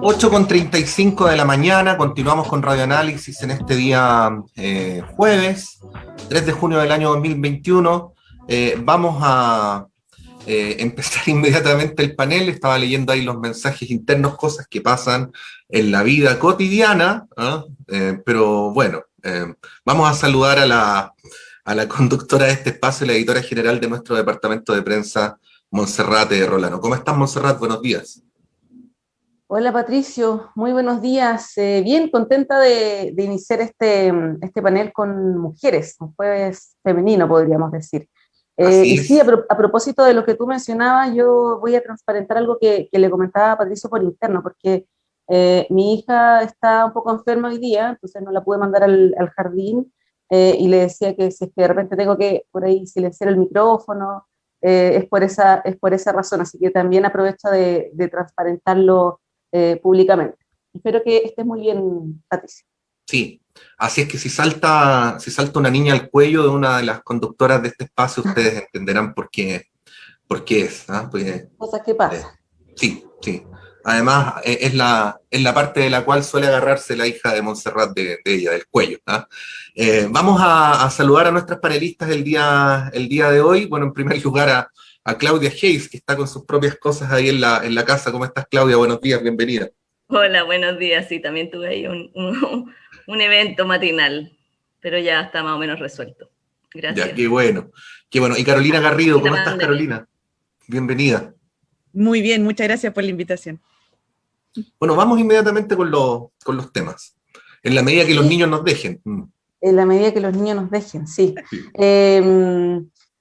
8:35 de la mañana, continuamos con Radio Análisis en este día jueves, 3 de junio del año 2021. Vamos a empezar inmediatamente el panel. Estaba leyendo ahí los mensajes internos, cosas que pasan en la vida cotidiana, pero bueno, vamos a saludar a la conductora de este espacio, la editora general de nuestro departamento de prensa, Monserrate Rolano. ¿Cómo estás, Montserrat? Buenos días. Hola Patricio, muy buenos días. Bien contenta de iniciar este panel con mujeres, un jueves femenino podríamos decir. Así Y sí, es. a propósito de lo que tú mencionabas, yo voy a transparentar algo que le comentaba a Patricio por interno, porque mi hija está un poco enferma hoy día, entonces no la pude mandar al jardín, y le decía que si es que de repente tengo que por ahí silenciar el micrófono, es por esa razón, así que también aprovecho de transparentarlo públicamente. Espero que estés muy bien, Patricia. Sí, así es que si salta una niña al cuello de una de las conductoras de este espacio, ustedes entenderán por qué es. Pues, Cosas que eh, pasan. sí, sí. Además, es la parte de la cual suele agarrarse la hija de Montserrat de ella, del cuello. Vamos a saludar a nuestras panelistas el día de hoy. Bueno, en primer lugar a Claudia Hayes, que está con sus propias cosas ahí en la casa. ¿Cómo estás, Claudia? Buenos días, bienvenida. Hola, buenos días. Sí, también tuve ahí un evento matinal, pero ya está más o menos resuelto. Ya, Gracias. qué bueno, qué bueno. Y Carolina Garrido, Y la ¿cómo estás, pandemia. Carolina? Bienvenida. Muy bien, muchas gracias por la invitación. Bueno, vamos inmediatamente con los temas, en la medida que los Sí, niños nos dejen. en la medida que los niños nos dejen, sí. Sí.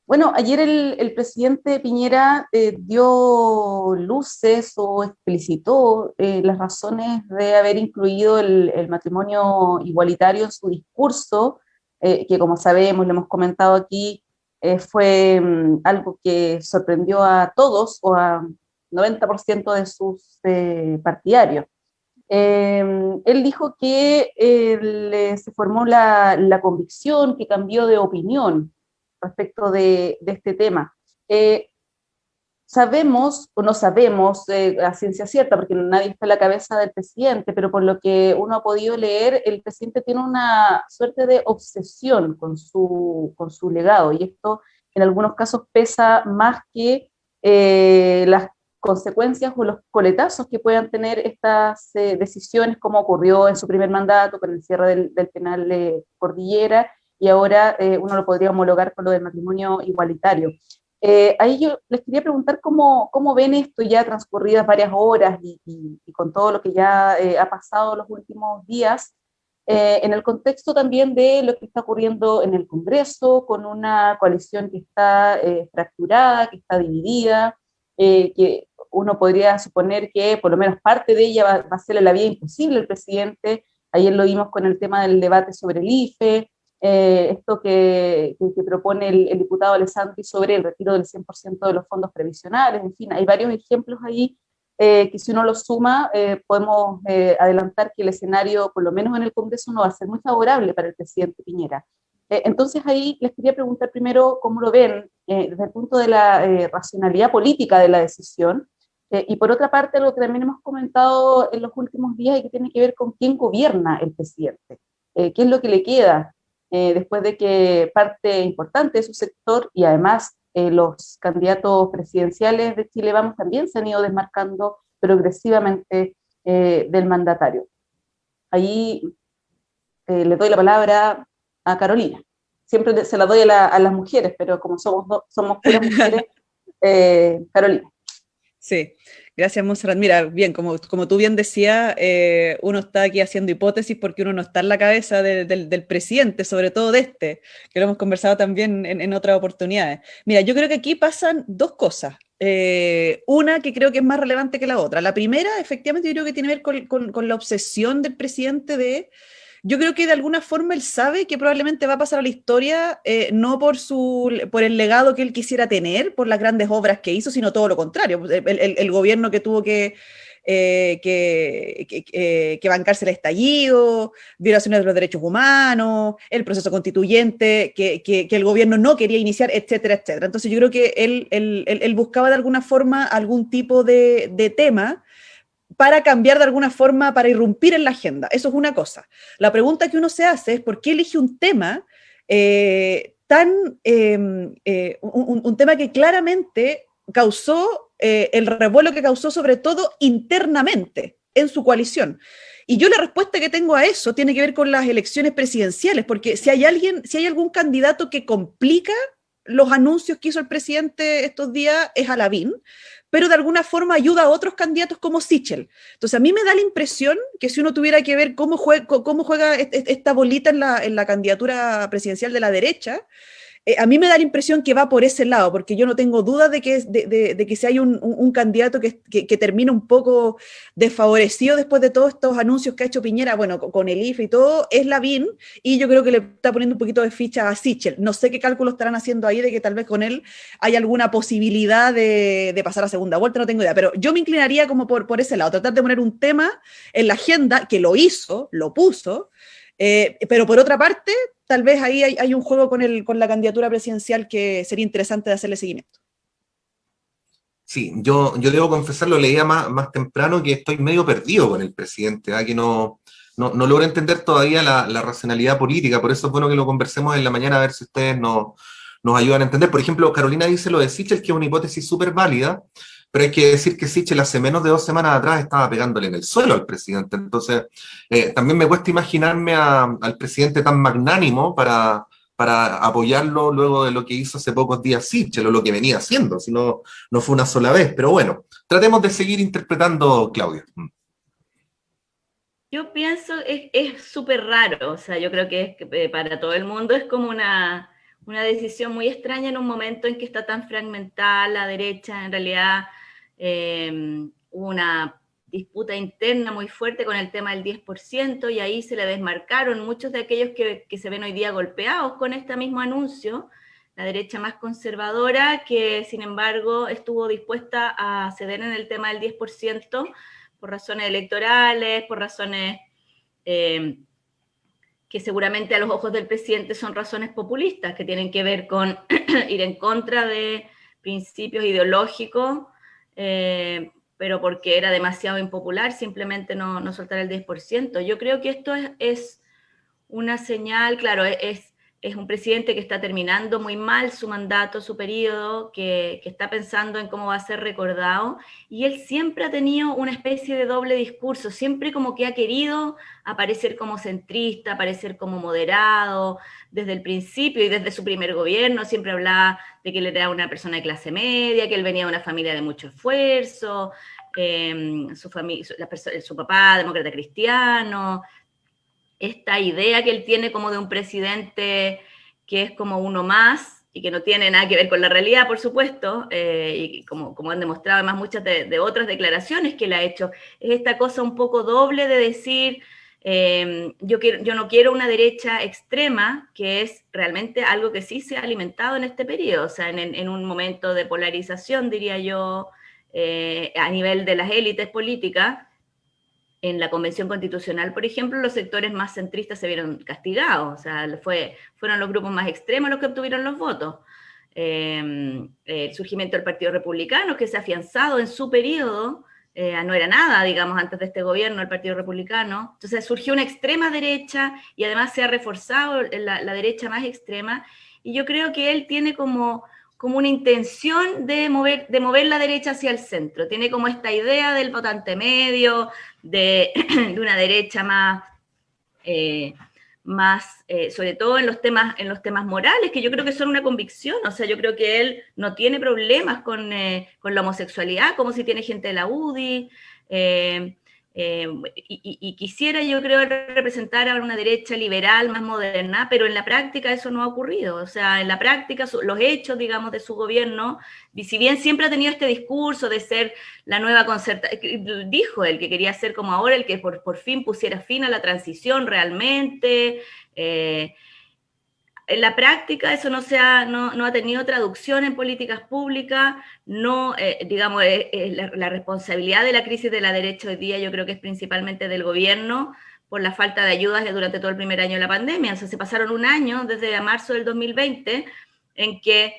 Bueno, ayer el presidente Piñera dio luces o explicitó las razones de haber incluido el matrimonio igualitario en su discurso, que como sabemos, lo hemos comentado aquí, fue algo que sorprendió a todos o a 90% de sus partidarios. Él dijo que se formó la convicción, que cambió de opinión respecto de este tema. Eh, Sabemos o no sabemos a ciencia cierta, porque nadie está en la cabeza del presidente, pero por lo que uno ha podido leer, el presidente tiene una suerte de obsesión con su legado, y esto en algunos casos pesa más que las consecuencias o los coletazos que puedan tener estas decisiones, como ocurrió en su primer mandato con el cierre del penal de Cordillera, y ahora uno lo podría homologar con lo del matrimonio igualitario. Ahí yo les quería preguntar cómo ven esto ya transcurridas varias horas y con todo lo que ya ha pasado los últimos días, en el contexto también de lo que está ocurriendo en el Congreso, con una coalición que está fracturada, que está dividida, que uno podría suponer que por lo menos parte de ella va a hacerle la vida imposible al presidente. Ayer lo vimos con el tema del debate sobre el IFE, esto que propone el diputado Alessandri sobre el retiro del 100% de los fondos previsionales. En fin, hay varios ejemplos ahí que si uno los suma, podemos adelantar que el escenario, por lo menos en el Congreso, no va a ser muy favorable para el presidente Piñera. Entonces ahí les quería preguntar primero cómo lo ven desde el punto de la racionalidad política de la decisión, y por otra parte, algo que también hemos comentado en los últimos días y que tiene que ver con quién gobierna el presidente, qué es lo que le queda después de que parte importante de su sector y además los candidatos presidenciales de Chile Vamos también se han ido desmarcando progresivamente del mandatario. Ahí le doy la palabra a Carolina. Siempre se la doy a las mujeres, pero como somos puras mujeres, Carolina. Sí, gracias, Monserrat. Mira, bien, como tú bien decías, uno está aquí haciendo hipótesis porque uno no está en la cabeza del presidente, sobre todo de este, que lo hemos conversado también en otras oportunidades. Mira, yo creo que aquí pasan dos cosas. Una que creo que es más relevante que la otra. La primera, efectivamente, yo creo que tiene que ver con la obsesión del presidente de... Yo creo que de alguna forma él sabe que probablemente va a pasar a la historia, no por el legado que él quisiera tener, por las grandes obras que hizo, sino todo lo contrario. El gobierno que tuvo que bancarse el estallido, violaciones de los derechos humanos, el proceso constituyente que el gobierno no quería iniciar, etcétera, etcétera. Entonces yo creo que él buscaba de alguna forma algún tipo de tema para cambiar de alguna forma, para irrumpir en la agenda. Eso es una cosa. La pregunta que uno se hace es ¿por qué elige un tema un tema que claramente causó el revuelo que causó sobre todo internamente en su coalición? Y yo la respuesta que tengo a eso tiene que ver con las elecciones presidenciales, porque si hay algún candidato que complica los anuncios que hizo el presidente estos días es a Lavín, pero de alguna forma ayuda a otros candidatos como Sichel. Entonces a mí me da la impresión que si uno tuviera que ver cómo juega esta bolita en la candidatura presidencial de la derecha, a mí me da la impresión que va por ese lado, porque yo no tengo duda de que si hay un candidato que termina un poco desfavorecido después de todos estos anuncios que ha hecho Piñera, bueno, con el IFE y todo, es Lavín, y yo creo que le está poniendo un poquito de ficha a Sichel. No sé qué cálculos estarán haciendo ahí de que tal vez con él hay alguna posibilidad de pasar a segunda vuelta, no tengo idea, pero yo me inclinaría como por ese lado, tratar de poner un tema en la agenda, que lo hizo, lo puso, pero por otra parte, tal vez ahí hay un juego con la candidatura presidencial que sería interesante de hacerle seguimiento. Sí, yo debo confesar, lo leía más temprano, que estoy medio perdido con el presidente, ¿verdad? Que no logro entender todavía la racionalidad política, por eso es bueno que lo conversemos en la mañana a ver si ustedes nos ayudan a entender. Por ejemplo, Carolina dice lo de Sichel, que es una hipótesis súper válida, pero hay que decir que Sichel hace menos de 2 semanas atrás estaba pegándole en el suelo al presidente, entonces también me cuesta imaginarme al presidente tan magnánimo para apoyarlo luego de lo que hizo hace pocos días Sichel, o lo que venía haciendo, si no fue una sola vez, pero bueno, tratemos de seguir interpretando, Claudia. Yo pienso, es súper raro, o sea, yo creo que para todo el mundo es como una decisión muy extraña en un momento en que está tan fragmentada la derecha. En realidad hubo una disputa interna muy fuerte con el tema del 10%, y ahí se le desmarcaron muchos de aquellos que se ven hoy día golpeados con este mismo anuncio, la derecha más conservadora, que sin embargo estuvo dispuesta a ceder en el tema del 10% por razones electorales, por razones que seguramente a los ojos del presidente son razones populistas, que tienen que ver con ir en contra de principios ideológicos, pero porque era demasiado impopular simplemente no soltar el 10%. Yo creo que esto es una señal, claro, es un presidente que está terminando muy mal su mandato, su periodo, que está pensando en cómo va a ser recordado, y él siempre ha tenido una especie de doble discurso, siempre como que ha querido aparecer como centrista, aparecer como moderado, desde el principio y desde su primer gobierno siempre hablaba de que él era una persona de clase media, que él venía de una familia de mucho esfuerzo, su papá demócrata cristiano, esta idea que él tiene como de un presidente que es como uno más y que no tiene nada que ver con la realidad, por supuesto, y como han demostrado además muchas de otras declaraciones que él ha hecho, es esta cosa un poco doble de decir, yo no quiero una derecha extrema, que es realmente algo que sí se ha alimentado en este periodo, o sea, en un momento de polarización, diría yo, a nivel de las élites políticas. En la Convención Constitucional, por ejemplo, los sectores más centristas se vieron castigados, o sea, fueron los grupos más extremos los que obtuvieron los votos. El surgimiento del Partido Republicano, que se ha afianzado en su periodo, no era nada, digamos, antes de este gobierno, el Partido Republicano. Entonces surgió una extrema derecha y además se ha reforzado la derecha más extrema, y yo creo que él tiene como una intención de mover la derecha hacia el centro. Tiene como esta idea del votante medio, de una derecha más sobre todo en los temas morales, que yo creo que son una convicción. O sea, yo creo que él no tiene problemas con la homosexualidad, como si tiene gente de la UDI, y quisiera, yo creo, representar a una derecha liberal más moderna, pero en la práctica eso no ha ocurrido. O sea, en la práctica los hechos, digamos, de su gobierno, si bien siempre ha tenido este discurso de ser la nueva concertación, dijo él que quería ser como ahora el que por fin pusiera fin a la transición realmente, en la práctica eso no ha tenido traducción en políticas públicas, digamos, la responsabilidad de la crisis de la derecha hoy día yo creo que es principalmente del gobierno por la falta de ayudas durante todo el primer año de la pandemia. O sea, se pasaron un año, desde marzo del 2020, en que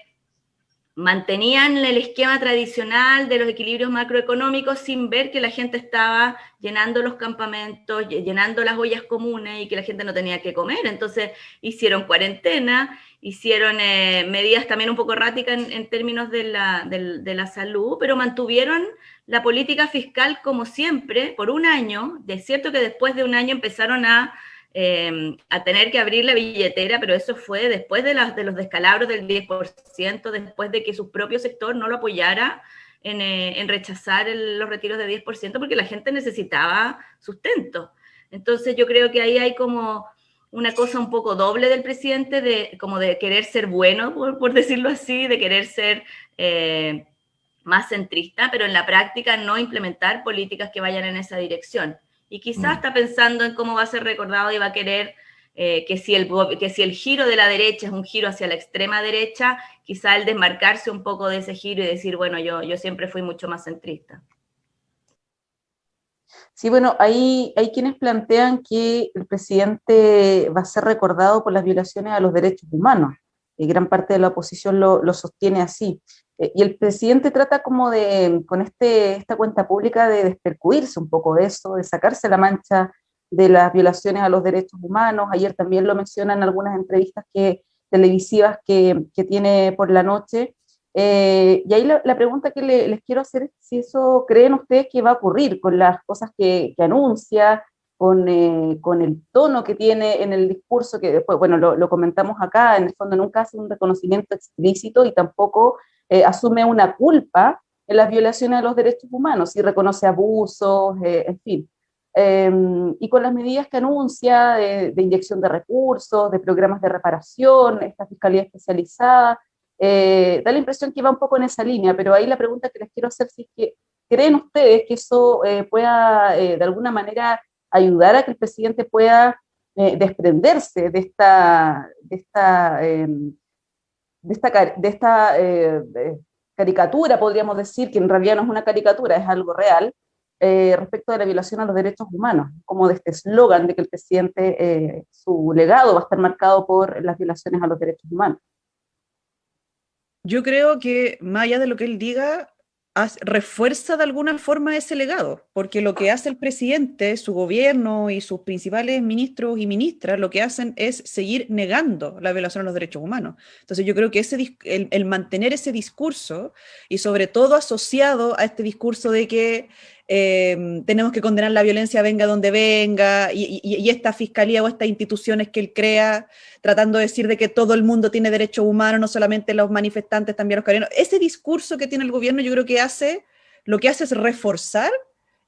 mantenían el esquema tradicional de los equilibrios macroeconómicos sin ver que la gente estaba llenando los campamentos, llenando las ollas comunes y que la gente no tenía que comer. Entonces hicieron cuarentena, hicieron medidas también un poco erráticas en términos de la salud, pero mantuvieron la política fiscal como siempre por un año. Es cierto que después de un año empezaron a tener que abrir la billetera, pero eso fue después de los descalabros del 10%, después de que su propio sector no lo apoyara en rechazar los retiros de 10%, porque la gente necesitaba sustento. Entonces yo creo que ahí hay como una cosa un poco doble del presidente, como de querer ser bueno, por decirlo así, de querer ser más centrista, pero en la práctica no implementar políticas que vayan en esa dirección. Y quizás está pensando en cómo va a ser recordado y va a querer que si el giro de la derecha es un giro hacia la extrema derecha, quizás el desmarcarse un poco de ese giro y decir, bueno, yo siempre fui mucho más centrista. Sí, bueno, hay quienes plantean que el presidente va a ser recordado por las violaciones a los derechos humanos, y gran parte de la oposición lo sostiene así. Y el presidente trata como con esta cuenta pública de despercuirse un poco de eso, de sacarse la mancha de las violaciones a los derechos humanos. Ayer también lo menciona en algunas entrevistas televisivas que tiene por la noche. Y ahí la pregunta que les quiero hacer es si eso creen ustedes que va a ocurrir con las cosas que anuncia, con el tono que tiene en el discurso, que después, bueno, lo comentamos acá, en el fondo nunca hace un reconocimiento explícito y tampoco asume una culpa en las violaciones a los derechos humanos, y reconoce abusos, en fin. Y con las medidas que anuncia de inyección de recursos, de programas de reparación, esta fiscalía especializada, da la impresión que va un poco en esa línea, pero ahí la pregunta que les quiero hacer es que ¿creen ustedes que eso pueda de alguna manera ayudar a que el presidente pueda desprenderse de esta caricatura, podríamos decir, que en realidad no es una caricatura, es algo real, respecto de la violación a los derechos humanos, como de este eslogan de que el presidente, su legado va a estar marcado por las violaciones a los derechos humanos? Yo creo que más allá de lo que él diga, refuerza de alguna forma ese legado, porque lo que hace el presidente, su gobierno y sus principales ministros y ministras, lo que hacen es seguir negando la violación a los derechos humanos. Entonces yo creo que el mantener ese discurso, y sobre todo asociado a este discurso de que tenemos que condenar la violencia venga donde venga, y esta fiscalía o estas instituciones que él crea, tratando de decir de que todo el mundo tiene derechos humanos, no solamente los manifestantes, también los carabineros. Ese discurso que tiene el gobierno, yo creo que lo que hace es reforzar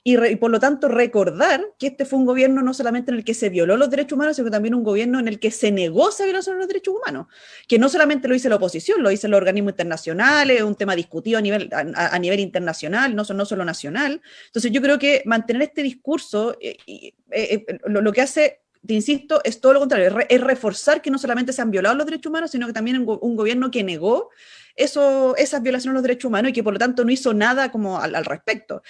y por lo tanto recordar que este fue un gobierno no solamente en el que se violó los derechos humanos, sino también un gobierno en el que se negó esa violación de los derechos humanos, que no solamente lo dice la oposición, lo dicen los organismos internacionales, es un tema discutido a nivel internacional, no solo nacional. Entonces yo creo que mantener este discurso lo que hace, te insisto, es todo lo contrario, es reforzar que no solamente se han violado los derechos humanos, sino que también un gobierno que negó esas violaciones a los derechos humanos y que por lo tanto no hizo nada como al respecto.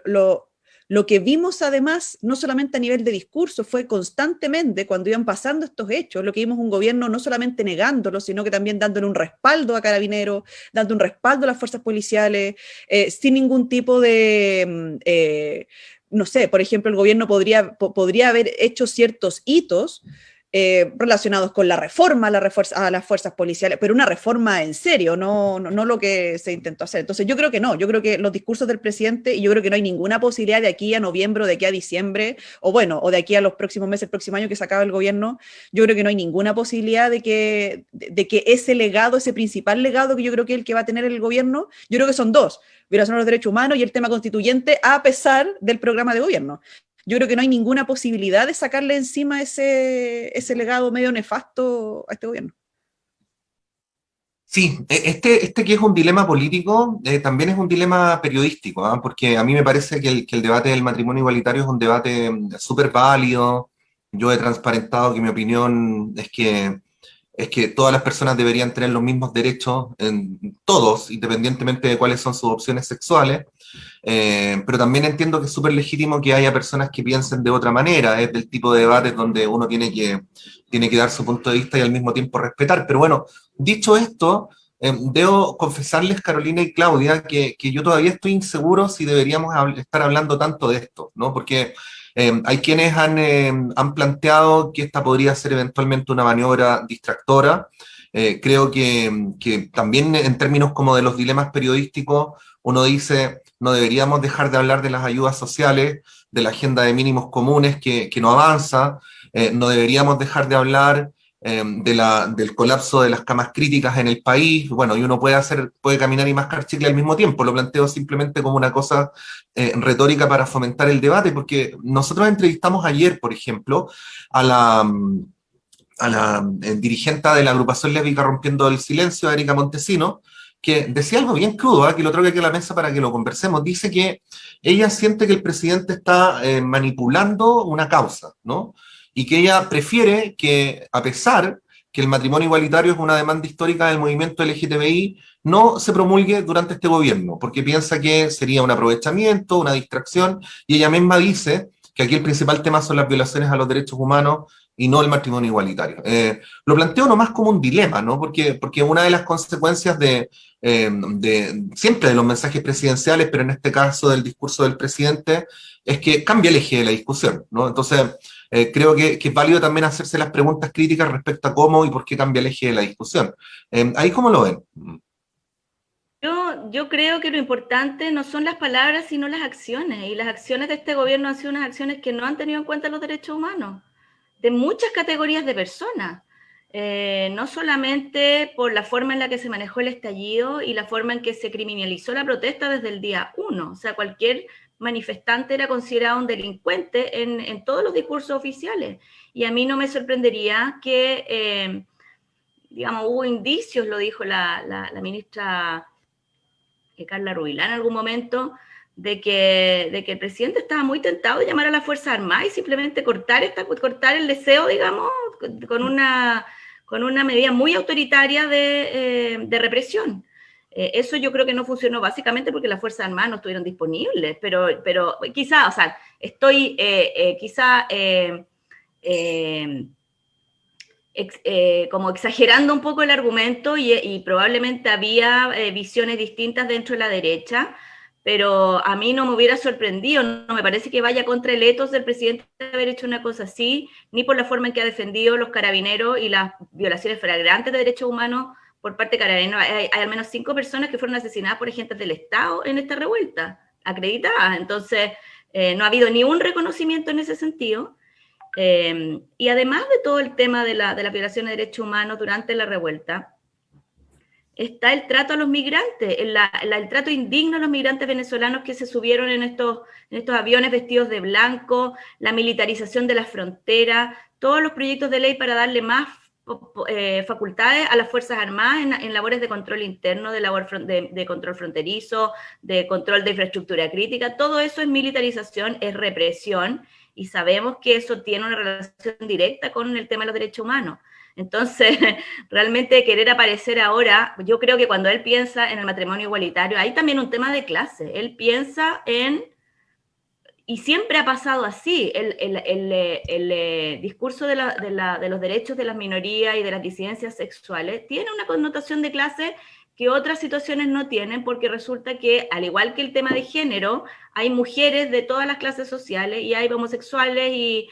Lo que vimos además, no solamente a nivel de discurso, fue constantemente cuando iban pasando estos hechos, lo que vimos un gobierno no solamente negándolo, sino que también dándole un respaldo a Carabineros, dando un respaldo a las fuerzas policiales, sin ningún tipo de... no sé, por ejemplo, el gobierno podría haber hecho ciertos hitos relacionados con la reforma a las fuerzas policiales, pero una reforma en serio, no lo que se intentó hacer. Entonces yo creo que no, yo creo que los discursos del presidente, y yo creo que no hay ninguna posibilidad de aquí a noviembre, o de aquí a diciembre, o de aquí a los próximos meses, el próximo año que se acabe el gobierno, yo creo que no hay ninguna posibilidad de que ese legado, ese principal legado que yo creo que el que va a tener el gobierno, yo creo que son dos: violación a los derechos humanos y el tema constituyente, a pesar del programa de gobierno. Yo creo que no hay ninguna posibilidad de sacarle encima ese legado medio nefasto a este gobierno. Sí, este que es un dilema político, también es un dilema periodístico, ¿eh? Porque a mí me parece que el debate del matrimonio igualitario es un debate súper válido. Yo he transparentado que mi opinión es que todas las personas deberían tener los mismos derechos, todos, independientemente de cuáles son sus opciones sexuales. Pero también entiendo que es súper legítimo que haya personas que piensen de otra manera. Es del tipo de debates donde uno tiene que dar su punto de vista y al mismo tiempo respetar. Pero bueno, dicho esto, debo confesarles, Carolina y Claudia, que yo todavía estoy inseguro si deberíamos estar hablando tanto de esto, ¿no? Porque hay quienes han planteado que esta podría ser eventualmente una maniobra distractora. Creo que también en términos como de los dilemas periodísticos, uno dice, no deberíamos dejar de hablar de las ayudas sociales, de la agenda de mínimos comunes que no avanza, no deberíamos dejar de hablar del colapso de las camas críticas en el país. Bueno, y uno puede caminar y mascar chicle al mismo tiempo. Lo planteo simplemente como una cosa retórica para fomentar el debate, porque nosotros entrevistamos ayer, por ejemplo, a la dirigente de la agrupación lésbica Rompiendo el Silencio, Erika Montesino, que decía algo bien crudo, que lo traigo aquí a la mesa para que lo conversemos. Dice que ella siente que el presidente está manipulando una causa, ¿no? Y que ella prefiere que, a pesar que el matrimonio igualitario es una demanda histórica del movimiento LGTBI, no se promulgue durante este gobierno, porque piensa que sería un aprovechamiento, una distracción, y ella misma dice que aquí el principal tema son las violaciones a los derechos humanos y no el matrimonio igualitario. Lo planteo nomás como un dilema, ¿no? Porque una de las consecuencias siempre de los mensajes presidenciales, pero en este caso del discurso del presidente, es que cambia el eje de la discusión, ¿no? Entonces, creo que es válido también hacerse las preguntas críticas respecto a cómo y por qué cambia el eje de la discusión. ¿Ahí cómo lo ven? Yo creo que lo importante no son las palabras, sino las acciones. Y las acciones de este gobierno han sido unas acciones que no han tenido en cuenta los derechos humanos de muchas categorías de personas. No solamente por la forma en la que se manejó el estallido y la forma en que se criminalizó la protesta desde el día 1. O sea, cualquier manifestante era considerado un delincuente en todos los discursos oficiales. Y a mí no me sorprendería que, digamos, hubo indicios, lo dijo la ministra Carla Rubilar en algún momento, de que el presidente estaba muy tentado de llamar a las Fuerzas Armadas y simplemente cortar el deseo, digamos, con una medida muy autoritaria de represión. Eso yo creo que no funcionó básicamente porque las Fuerzas Armadas no estuvieron disponibles, pero quizá, o sea, estoy como exagerando un poco el argumento y probablemente había visiones distintas dentro de la derecha, pero a mí no me hubiera sorprendido, no me parece que vaya contra el ethos del presidente haber hecho una cosa así, ni por la forma en que ha defendido los carabineros y las violaciones flagrantes de derechos humanos por parte de carabineros. Hay al menos 5 personas que fueron asesinadas por agentes del Estado en esta revuelta, acreditadas. Entonces, no ha habido ni un reconocimiento en ese sentido. Y además de todo el tema de la violación de derechos humanos durante la revuelta, está el trato a los migrantes, el trato indigno a los migrantes venezolanos que se subieron en estos aviones vestidos de blanco, la militarización de las fronteras, todos los proyectos de ley para darle más facultades a las Fuerzas Armadas en labores de control interno, de control fronterizo, de control de infraestructura crítica. Todo eso es militarización, es represión, y sabemos que eso tiene una relación directa con el tema de los derechos humanos. Entonces, realmente querer aparecer ahora, yo creo que cuando él piensa en el matrimonio igualitario, hay también un tema de clase. Él piensa y siempre ha pasado así, el discurso de los derechos de las minorías y de las disidencias sexuales tiene una connotación de clase que otras situaciones no tienen, porque resulta que, al igual que el tema de género, hay mujeres de todas las clases sociales y hay homosexuales y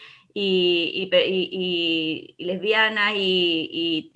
lesbianas y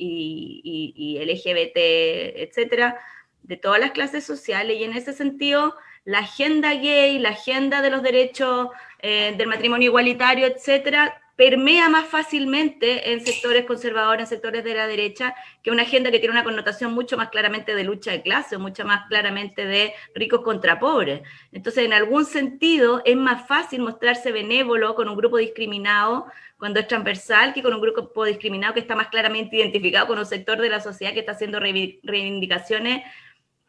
LGBT, etcétera, de todas las clases sociales, y en ese sentido la agenda gay, la agenda de los derechos del matrimonio igualitario, etcétera, permea más fácilmente en sectores conservadores, en sectores de la derecha, que una agenda que tiene una connotación mucho más claramente de lucha de clase, mucho más claramente de ricos contra pobres. Entonces, en algún sentido, es más fácil mostrarse benévolo con un grupo discriminado cuando es transversal que con un grupo discriminado que está más claramente identificado con un sector de la sociedad que está haciendo reivindicaciones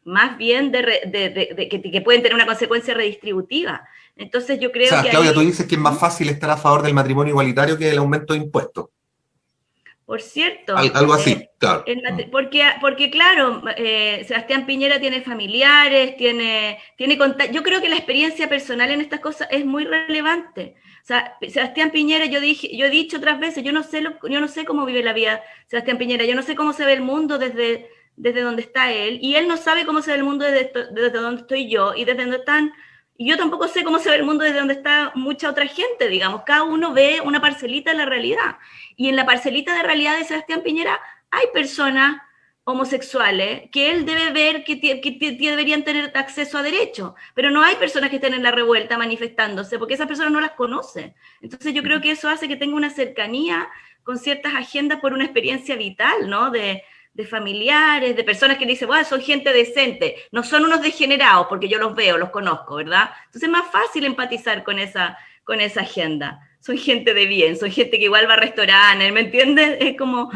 más bien que pueden tener una consecuencia redistributiva. Entonces yo creo que Claudia, tú dices que es más fácil estar a favor del matrimonio igualitario que del aumento de impuestos. Por cierto. Algo así, claro. Porque claro, Sebastián Piñera tiene familiares, yo creo que la experiencia personal en estas cosas es muy relevante. O sea, Sebastián Piñera, yo he dicho otras veces, yo no sé cómo vive la vida Sebastián Piñera, yo no sé cómo se ve el mundo desde desde donde está él, y él no sabe cómo se ve el mundo desde donde estoy yo, y desde donde están, y yo tampoco sé cómo se ve el mundo desde donde está mucha otra gente, digamos, cada uno ve una parcelita de la realidad, y en la parcelita de realidad de Sebastián Piñera hay personas homosexuales que él debe ver que deberían tener acceso a derechos, pero no hay personas que estén en la revuelta manifestándose, porque esas personas no las conoce. Entonces yo creo que eso hace que tenga una cercanía con ciertas agendas por una experiencia vital, ¿no? De familiares, de personas que dicen, bueno, son gente decente, no son unos degenerados, porque yo los veo, los conozco, ¿verdad? Entonces es más fácil empatizar con esa agenda. Son gente de bien, son gente que igual va a restaurantes, ¿me entiendes? Es como...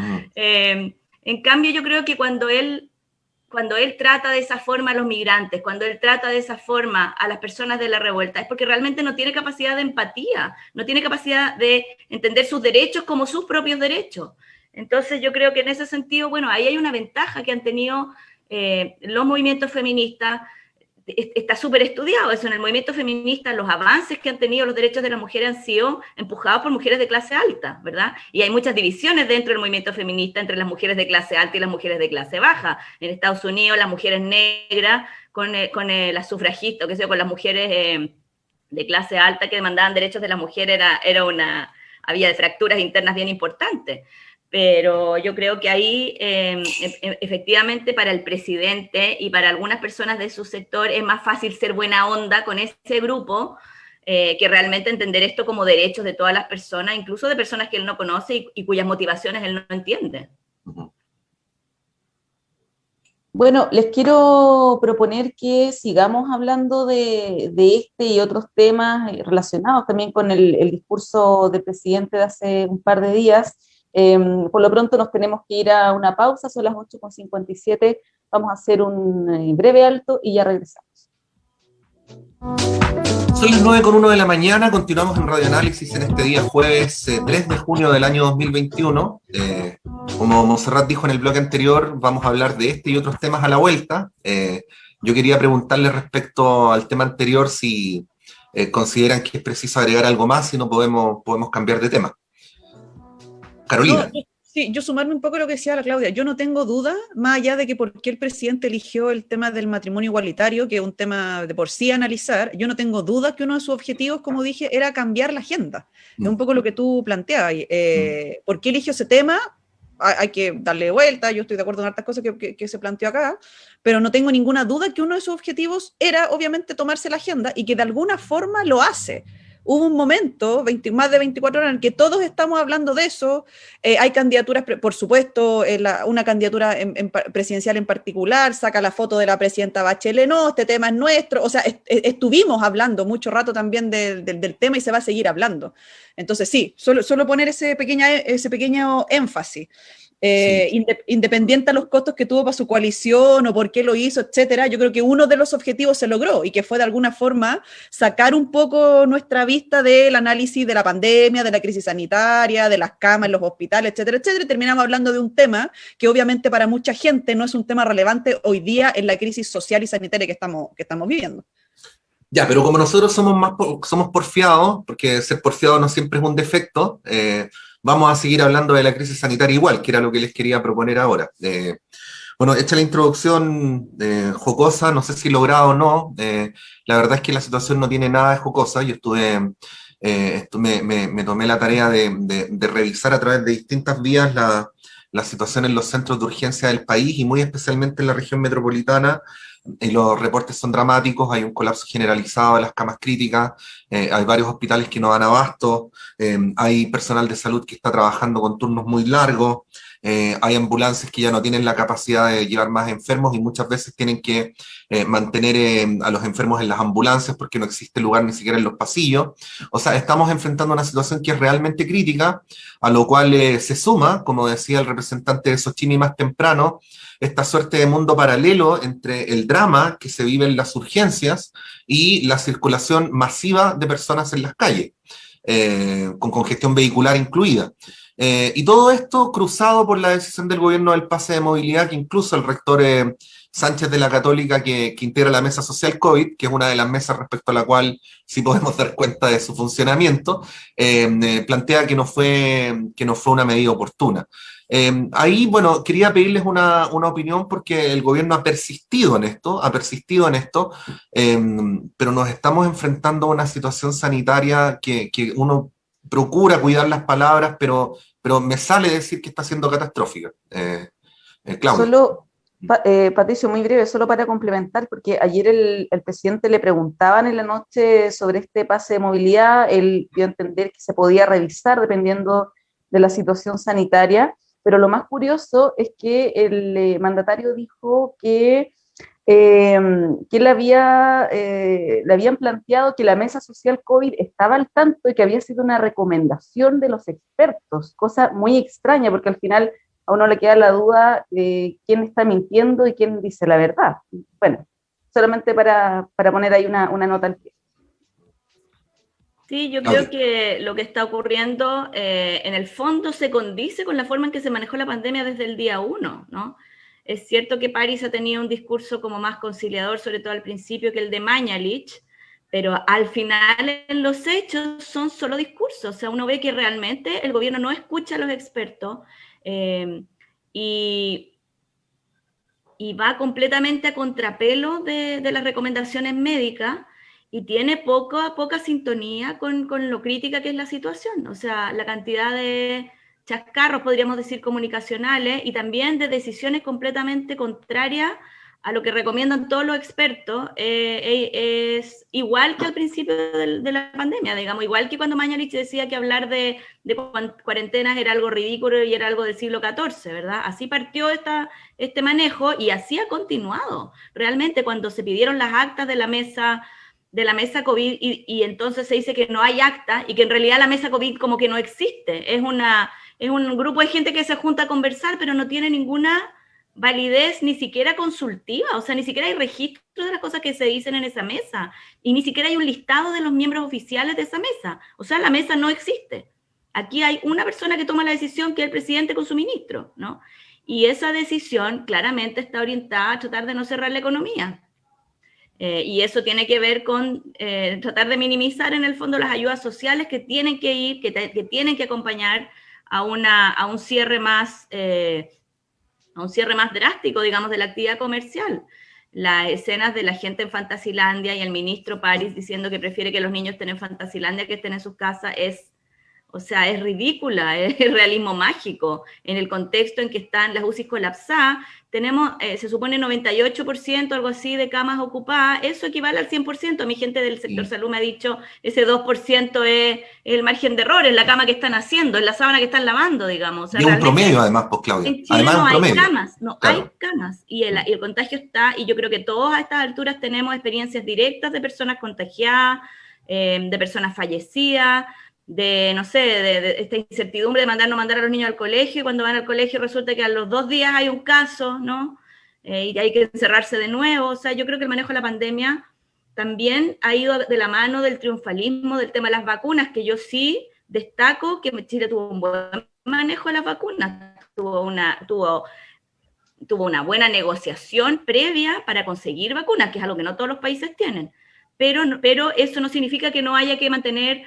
en cambio, yo creo que cuando él trata de esa forma a los migrantes, cuando él trata de esa forma a las personas de la revuelta, es porque realmente no tiene capacidad de empatía, no tiene capacidad de entender sus derechos como sus propios derechos. Entonces yo creo que en ese sentido, bueno, ahí hay una ventaja que han tenido los movimientos feministas. Está súper estudiado eso en el movimiento feminista, los avances que han tenido los derechos de las mujeres han sido empujados por mujeres de clase alta, ¿verdad? Y hay muchas divisiones dentro del movimiento feminista entre las mujeres de clase alta y las mujeres de clase baja. En Estados Unidos las mujeres negras con las sufragistas, qué sé yo, con las mujeres de clase alta que demandaban derechos de las mujeres había fracturas internas bien importantes. Pero yo creo que ahí, efectivamente, para el presidente y para algunas personas de su sector es más fácil ser buena onda con ese grupo que realmente entender esto como derechos de todas las personas, incluso de personas que él no conoce y cuyas motivaciones él no entiende. Bueno, les quiero proponer que sigamos hablando de este y otros temas relacionados también con el discurso del presidente de hace un par de días. Por lo pronto nos tenemos que ir a una pausa, son las 8:57, vamos a hacer un breve alto y ya regresamos. Son las 9:01 de la mañana, continuamos en Radio Análisis en este día jueves 3 de junio del año 2021. Como Montserrat dijo en el bloque anterior, vamos a hablar de este y otros temas a la vuelta. Yo quería preguntarle respecto al tema anterior si consideran que es preciso agregar algo más, si no podemos cambiar de tema. Carolina. Sí, yo sumarme un poco a lo que decía la Claudia. Yo no tengo duda, más allá de que por qué el presidente eligió el tema del matrimonio igualitario, que es un tema de por sí analizar, yo no tengo duda que uno de sus objetivos, como dije, era cambiar la agenda. Es un poco lo que tú planteabas. ¿Por qué eligió ese tema? Hay que darle vuelta, yo estoy de acuerdo en hartas cosas que se planteó acá, pero no tengo ninguna duda que uno de sus objetivos era, obviamente, tomarse la agenda y que de alguna forma lo hace. Hubo un momento, más de 24 horas, en que todos estamos hablando de eso. Hay candidaturas, por supuesto, una candidatura presidencial en particular, saca la foto de la presidenta Bachelet, no, este tema es nuestro. O sea, estuvimos hablando mucho rato también del tema y se va a seguir hablando. Entonces, sí, solo poner ese pequeño énfasis. Sí. Independiente a los costos que tuvo para su coalición o por qué lo hizo, etcétera, yo creo que uno de los objetivos se logró y que fue de alguna forma sacar un poco nuestra vista del análisis de la pandemia, de la crisis sanitaria, de las camas en los hospitales, etcétera, etcétera, y terminamos hablando de un tema que obviamente para mucha gente no es un tema relevante hoy día en la crisis social y sanitaria que estamos viviendo. Ya, pero como nosotros somos porfiados, porque ser porfiado no siempre es un defecto, vamos a seguir hablando de la crisis sanitaria igual, que era lo que les quería proponer ahora. Bueno, hecha la introducción jocosa, no sé si lograda o no, la verdad es que la situación no tiene nada de jocosa. Yo me tomé la tarea de revisar a través de distintas vías la situación en los centros de urgencia del país y muy especialmente en la región metropolitana. Y los reportes son dramáticos, hay un colapso generalizado de las camas críticas, hay varios hospitales que no dan abasto, hay personal de salud que está trabajando con turnos muy largos, hay ambulancias que ya no tienen la capacidad de llevar más enfermos y muchas veces tienen que mantener a los enfermos en las ambulancias porque no existe lugar ni siquiera en los pasillos. O sea, estamos enfrentando una situación que es realmente crítica, a lo cual se suma, como decía el representante de Xochimilco más temprano, esta suerte de mundo paralelo entre el drama que se vive en las urgencias y la circulación masiva de personas en las calles, con congestión vehicular incluida. Y todo esto cruzado por la decisión del gobierno del pase de movilidad, que incluso el rector Sánchez de la Católica, que integra la mesa social COVID, que es una de las mesas respecto a la cual sí podemos dar cuenta de su funcionamiento, plantea que no fue una medida oportuna. Ahí, bueno, quería pedirles una opinión porque el gobierno ha persistido en esto, pero nos estamos enfrentando a una situación sanitaria que uno procura cuidar las palabras, pero me sale decir que está siendo catastrófica. Claudia. Solo, Patricio, muy breve, solo para complementar, porque ayer el presidente le preguntaban en la noche sobre este pase de movilidad, él dio a entender que se podía revisar dependiendo de la situación sanitaria, pero lo más curioso es que el mandatario dijo que le habían planteado que la mesa social COVID estaba al tanto y que había sido una recomendación de los expertos, cosa muy extraña porque al final a uno le queda la duda de quién está mintiendo y quién dice la verdad. Bueno, solamente para poner ahí una nota al pie. Sí, yo creo que lo que está ocurriendo en el fondo se condice con la forma en que se manejó la pandemia desde el día 1, ¿no? Es cierto que París ha tenido un discurso como más conciliador, sobre todo al principio, que el de Mañalich, pero al final en los hechos son solo discursos. O sea, uno ve que realmente el gobierno no escucha a los expertos y va completamente a contrapelo de las recomendaciones médicas y tiene poca sintonía con lo crítica que es la situación. O sea, la cantidad de chascarros, podríamos decir, comunicacionales y también de decisiones completamente contrarias a lo que recomiendan todos los expertos, es igual que al principio de la pandemia, digamos, igual que cuando Mañalich decía que hablar de cuarentenas era algo ridículo y era algo del siglo XIV, ¿verdad? Así partió este manejo y así ha continuado. Realmente cuando se pidieron las actas de la mesa COVID y entonces se dice que no hay acta y que en realidad la mesa COVID como que no existe, es un grupo de gente que se junta a conversar pero no tiene ninguna validez ni siquiera consultiva, o sea, ni siquiera hay registro de las cosas que se dicen en esa mesa y ni siquiera hay un listado de los miembros oficiales de esa mesa, o sea, la mesa no existe. Aquí hay una persona que toma la decisión, que es el presidente con su ministro, ¿no? Y esa decisión claramente está orientada a tratar de no cerrar la economía. Y eso tiene que ver con tratar de minimizar en el fondo las ayudas sociales que tienen que ir, que tienen que acompañar a un cierre más drástico, digamos, de la actividad comercial. Las escenas de la gente en Fantasilandia y el ministro París diciendo que prefiere que los niños estén en Fantasilandia que estén en sus casas es ridícula, es el realismo mágico. En el contexto en que están las UCI colapsadas, tenemos, se supone 98%, algo así, de camas ocupadas, eso equivale al 100%. Mi gente del sector salud me ha dicho, ese 2% es el margen de error, es la cama que están haciendo, es la sábana que están lavando, digamos. O sea, y un promedio, además, pues, Claudia. En Chile no hay camas, claro. Hay camas, y el contagio está, y yo creo que todos a estas alturas tenemos experiencias directas de personas contagiadas, de personas fallecidas, de, no sé, de esta incertidumbre de mandar o no mandar a los niños al colegio, y cuando van al colegio resulta que a los 2 días hay un caso, ¿no? Y hay que encerrarse de nuevo. O sea, yo creo que el manejo de la pandemia también ha ido de la mano del triunfalismo del tema de las vacunas, que yo sí destaco que Chile tuvo un buen manejo de las vacunas, tuvo una buena negociación previa para conseguir vacunas, que es algo que no todos los países tienen, pero eso no significa que no haya que mantener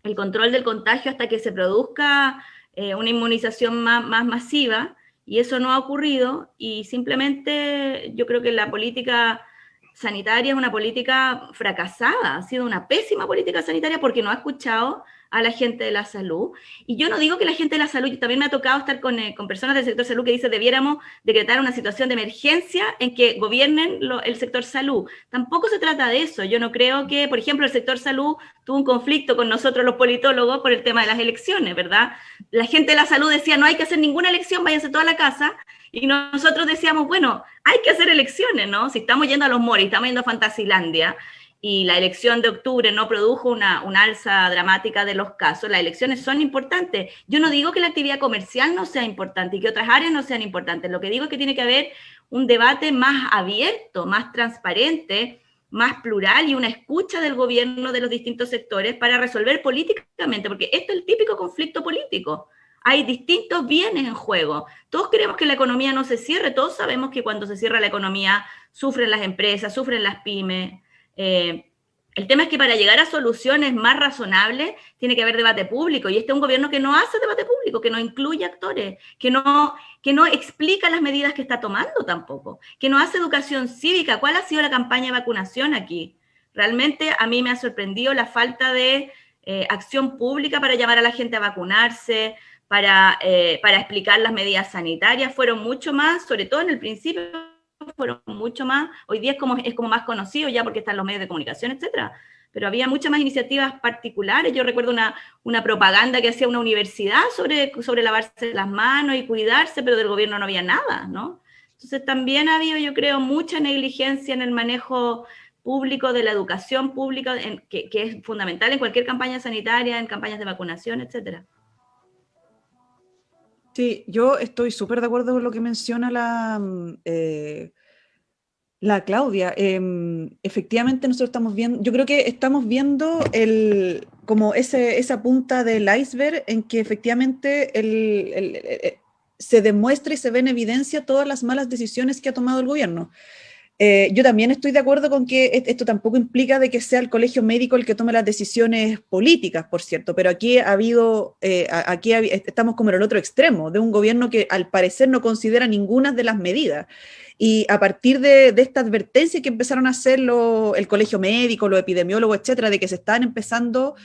el control del contagio hasta que se produzca una inmunización más masiva, y eso no ha ocurrido, y simplemente yo creo que la política sanitaria es una política fracasada, ha sido una pésima política sanitaria porque no ha escuchado a la gente de la salud. Y yo no digo que la gente de la salud, también me ha tocado estar con personas del sector salud que dicen debiéramos decretar una situación de emergencia en que gobiernen el sector salud. Tampoco se trata de eso. Yo no creo que, por ejemplo, el sector salud tuvo un conflicto con nosotros los politólogos por el tema de las elecciones, ¿verdad? La gente de la salud decía, no hay que hacer ninguna elección, váyanse toda la casa. Y nosotros decíamos, bueno, hay que hacer elecciones, ¿no? Si estamos yendo a los Moris, estamos yendo a Fantasilandia, y la elección de octubre no produjo una alza dramática de los casos, las elecciones son importantes. Yo no digo que la actividad comercial no sea importante y que otras áreas no sean importantes. Lo que digo es que tiene que haber un debate más abierto, más transparente, más plural y una escucha del gobierno de los distintos sectores para resolver políticamente, porque esto es el típico conflicto político. Hay distintos bienes en juego. Todos queremos que la economía no se cierre. Todos sabemos que cuando se cierra la economía sufren las empresas, sufren las pymes. El tema es que para llegar a soluciones más razonables tiene que haber debate público, y este es un gobierno que no hace debate público, que no incluye actores, que no explica las medidas que está tomando tampoco, que no hace educación cívica. ¿Cuál ha sido la campaña de vacunación aquí? Realmente a mí me ha sorprendido la falta de acción pública para llamar a la gente a vacunarse, para explicar las medidas sanitarias. Fueron mucho más, sobre todo en el principio, fueron mucho más, hoy día es como más conocido ya porque están los medios de comunicación, etcétera, pero había muchas más iniciativas particulares. Yo recuerdo una propaganda que hacía una universidad sobre lavarse las manos y cuidarse, pero del gobierno no había nada, ¿no? Entonces también ha habido, yo creo, mucha negligencia en el manejo público de la educación pública, que es fundamental en cualquier campaña sanitaria, en campañas de vacunación, etcétera. Sí, yo estoy súper de acuerdo con lo que menciona la Claudia. Efectivamente, nosotros estamos viendo, yo creo que estamos viendo como esa punta del iceberg en que efectivamente se demuestra y se ve en evidencia todas las malas decisiones que ha tomado el gobierno. Yo también estoy de acuerdo con que esto tampoco implica de que sea el colegio médico el que tome las decisiones políticas, por cierto, pero aquí estamos como en el otro extremo, de un gobierno que al parecer no considera ninguna de las medidas. Y a partir de esta advertencia que empezaron a hacer el colegio médico, los epidemiólogos, etcétera, de que se están empezando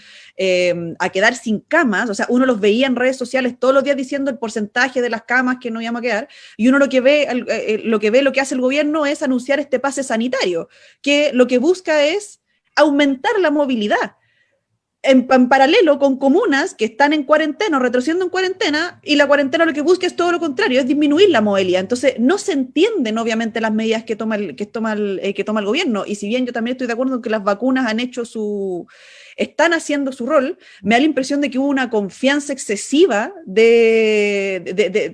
a quedar sin camas, o sea, uno los veía en redes sociales todos los días diciendo el porcentaje de las camas que no íbamos a quedar, y uno lo que hace el gobierno es anunciar este pase sanitario, que lo que busca es aumentar la movilidad. En paralelo con comunas que están en cuarentena o retrocediendo en cuarentena, y la cuarentena lo que busca es todo lo contrario, es disminuir la movilidad. Entonces no se entienden obviamente las medidas que toma el gobierno, y si bien yo también estoy de acuerdo en que las vacunas están haciendo su rol, me da la impresión de que hubo una confianza excesiva de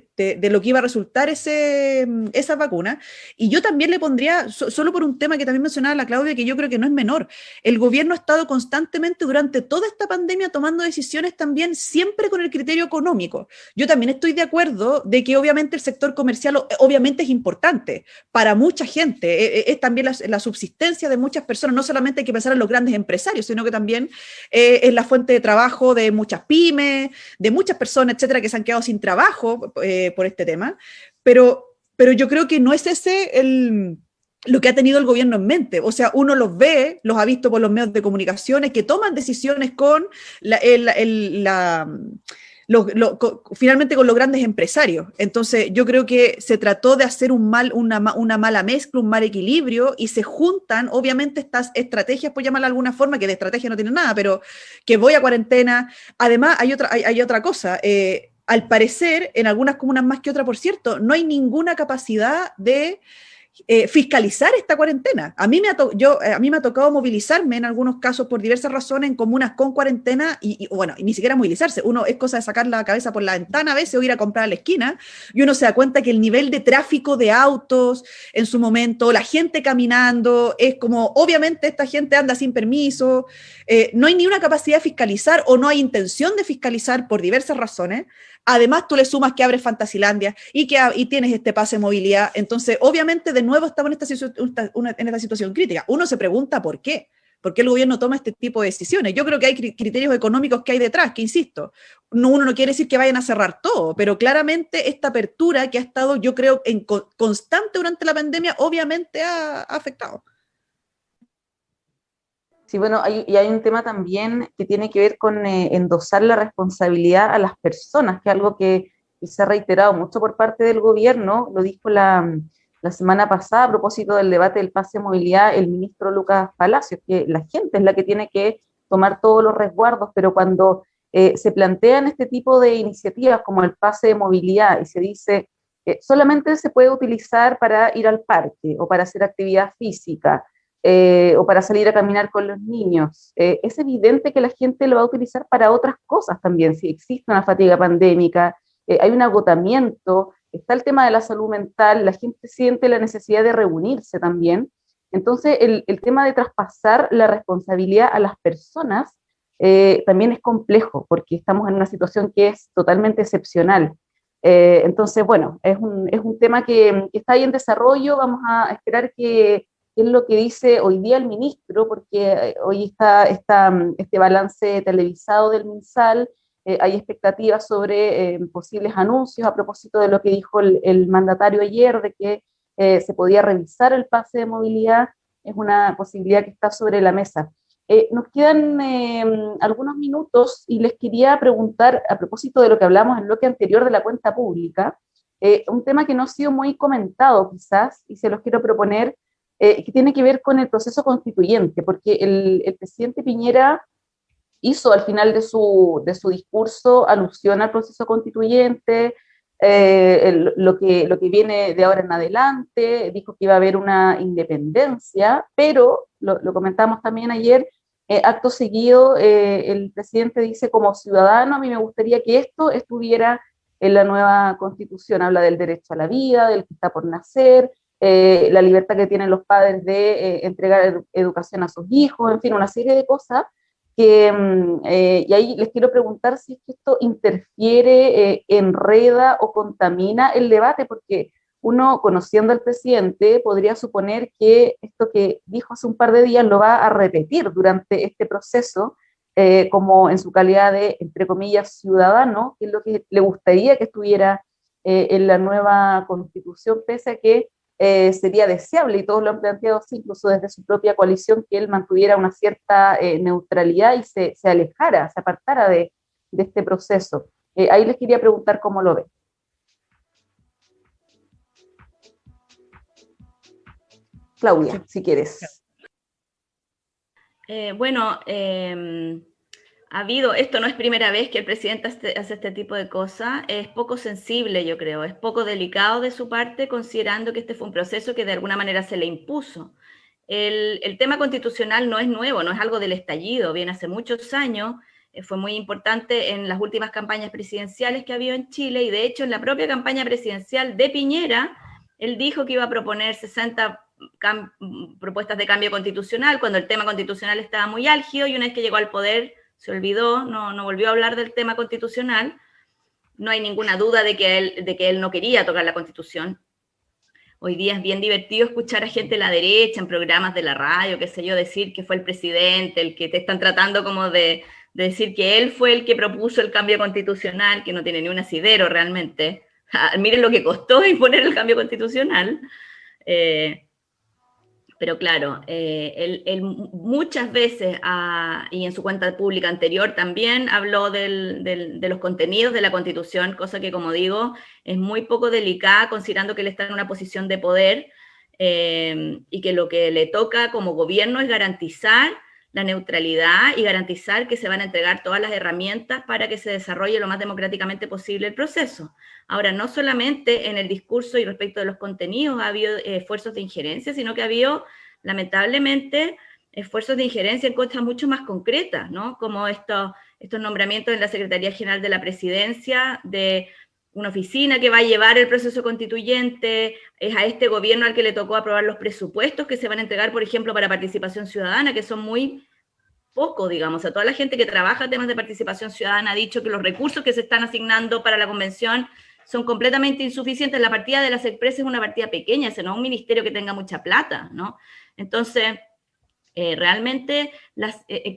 lo que iba a resultar esa vacuna. Y yo también le pondría, solo por un tema que también mencionaba la Claudia, que yo creo que no es menor, el gobierno ha estado constantemente durante toda esta pandemia tomando decisiones también siempre con el criterio económico. Yo también estoy de acuerdo de que obviamente el sector comercial obviamente es importante para mucha gente, es también la subsistencia de muchas personas. No solamente hay que pensar en los grandes empresarios, sino que también es la fuente de trabajo de muchas pymes, de muchas personas, etcétera, que se han quedado sin trabajo por este tema, pero yo creo que no es ese lo que ha tenido el gobierno en mente. O sea, uno los ha visto por los medios de comunicaciones que toman decisiones con finalmente con los grandes empresarios. Entonces yo creo que se trató de hacer una mala mezcla, un mal equilibrio, y se juntan obviamente estas estrategias, por llamarla de alguna forma, que de estrategia no tienen nada, pero que voy a cuarentena. Además hay otra cosa, al parecer en algunas comunas más que otra, por cierto, no hay ninguna capacidad de fiscalizar esta cuarentena. A mí me ha tocado movilizarme en algunos casos por diversas razones en comunas con cuarentena y ni siquiera movilizarse. Es cosa de sacar la cabeza por la ventana a veces o ir a comprar a la esquina, y uno se da cuenta que el nivel de tráfico de autos en su momento, la gente caminando, es como, obviamente esta gente anda sin permiso, no hay ni una capacidad de fiscalizar o no hay intención de fiscalizar por diversas razones. Además, tú le sumas que abres Fantasilandia y tienes este pase de movilidad. Entonces, obviamente, de nuevo estamos en esta situación crítica. Uno se pregunta por qué. ¿Por qué el gobierno toma este tipo de decisiones? Yo creo que hay criterios económicos que hay detrás, que insisto, uno no quiere decir que vayan a cerrar todo, pero claramente esta apertura que ha estado, yo creo, constante durante la pandemia, obviamente ha afectado. Sí, bueno, hay un tema también que tiene que ver con endosar la responsabilidad a las personas, que es algo que se ha reiterado mucho por parte del gobierno. Lo dijo la semana pasada a propósito del debate del pase de movilidad el ministro Lucas Palacios, que la gente es la que tiene que tomar todos los resguardos, pero cuando se plantean este tipo de iniciativas como el pase de movilidad y se dice que solamente se puede utilizar para ir al parque o para hacer actividad física, o para salir a caminar con los niños, es evidente que la gente lo va a utilizar para otras cosas también. Si existe una fatiga pandémica, hay un agotamiento, está el tema de la salud mental, la gente siente la necesidad de reunirse también. Entonces el tema de traspasar la responsabilidad a las personas también es complejo, porque estamos en una situación que es totalmente excepcional. Entonces, bueno, es un tema que está ahí en desarrollo. Vamos a esperar que qué es lo que dice hoy día el ministro, porque hoy está este balance televisado del MinSal, hay expectativas sobre posibles anuncios a propósito de lo que dijo el mandatario ayer, de que se podía revisar el pase de movilidad, es una posibilidad que está sobre la mesa. Nos quedan algunos minutos y les quería preguntar, a propósito de lo que hablamos en el bloque anterior de la cuenta pública, un tema que no ha sido muy comentado quizás, y se los quiero proponer, que tiene que ver con el proceso constituyente, porque el presidente Piñera hizo al final de su discurso alusión al proceso constituyente, lo que viene de ahora en adelante, dijo que iba a haber una independencia, pero lo comentamos también ayer, acto seguido, el presidente dice, como ciudadano, a mí me gustaría que esto estuviera en la nueva constitución, habla del derecho a la vida, del que está por nacer, la libertad que tienen los padres de entregar educación a sus hijos, en fin, una serie de cosas y ahí les quiero preguntar si es que esto interfiere, enreda o contamina el debate, porque uno, conociendo al presidente, podría suponer que esto que dijo hace un par de días lo va a repetir durante este proceso, como en su calidad de, entre comillas, ciudadano, que es lo que le gustaría que estuviera en la nueva constitución, pese a que sería deseable, y todos lo han planteado así, incluso desde su propia coalición, que él mantuviera una cierta neutralidad y se alejara, se apartara de este proceso. Ahí les quería preguntar cómo lo ven. Claudia, si quieres. Bueno, ha habido, esto no es primera vez que el presidente hace este tipo de cosas, es poco sensible, yo creo, es poco delicado de su parte, considerando que este fue un proceso que de alguna manera se le impuso. El tema constitucional no es nuevo, no es algo del estallido, viene hace muchos años, fue muy importante en las últimas campañas presidenciales que ha habido en Chile, y de hecho en la propia campaña presidencial de Piñera, él dijo que iba a proponer 60 propuestas de cambio constitucional, cuando el tema constitucional estaba muy álgido, y una vez que llegó al poder, se olvidó, no volvió a hablar del tema constitucional. No hay ninguna duda de que él no quería tocar la Constitución. Hoy día es bien divertido escuchar a gente de la derecha en programas de la radio, qué sé yo, decir que fue el presidente, el que te están tratando como de decir que él fue el que propuso el cambio constitucional, que no tiene ni un asidero realmente. Miren lo que costó imponer el cambio constitucional. Pero claro, él muchas veces, y en su cuenta pública anterior también, habló de los contenidos de la Constitución, cosa que, como digo, es muy poco delicada, considerando que él está en una posición de poder, y que lo que le toca como gobierno es garantizar la neutralidad y garantizar que se van a entregar todas las herramientas para que se desarrolle lo más democráticamente posible el proceso. Ahora, no solamente en el discurso y respecto de los contenidos ha habido esfuerzos de injerencia, sino que ha habido, lamentablemente, esfuerzos de injerencia en cosas mucho más concretas, ¿no? Como estos nombramientos en la Secretaría General de la Presidencia, de una oficina que va a llevar el proceso constituyente, es a este gobierno al que le tocó aprobar los presupuestos que se van a entregar, por ejemplo, para participación ciudadana, que son muy poco, digamos. A toda la gente que trabaja en temas de participación ciudadana ha dicho que los recursos que se están asignando para la convención son completamente insuficientes. La partida de las expresas es una partida pequeña, ese no es un ministerio que tenga mucha plata, ¿no? Entonces, realmente,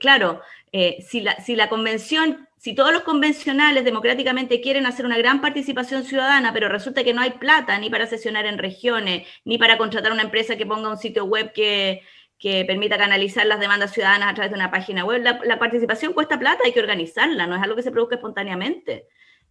claro, si la convención, si todos los convencionales democráticamente quieren hacer una gran participación ciudadana, pero resulta que no hay plata ni para sesionar en regiones, ni para contratar una empresa que ponga un sitio web que permita canalizar las demandas ciudadanas a través de una página web, la participación cuesta plata, hay que organizarla, no es algo que se produzca espontáneamente.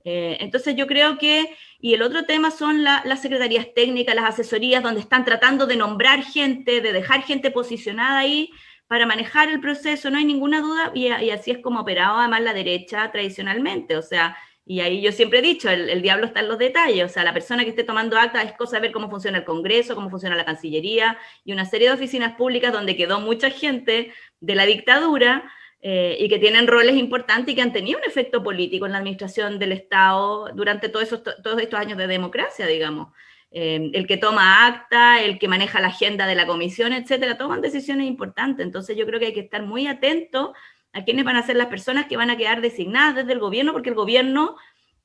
Entonces yo creo que, y el otro tema son las secretarías técnicas, las asesorías, donde están tratando de nombrar gente, de dejar gente posicionada ahí para manejar el proceso, no hay ninguna duda, y así es como ha operado además la derecha tradicionalmente, o sea, y ahí yo siempre he dicho, el diablo está en los detalles, o sea, la persona que esté tomando acta es cosa de ver cómo funciona el Congreso, cómo funciona la Cancillería, y una serie de oficinas públicas donde quedó mucha gente de la dictadura, y que tienen roles importantes y que han tenido un efecto político en la administración del Estado durante todos estos años de democracia, digamos. El que toma acta, el que maneja la agenda de la comisión, etcétera, toman decisiones importantes. Entonces yo creo que hay que estar muy atentos a quiénes van a ser las personas que van a quedar designadas desde el gobierno, porque el gobierno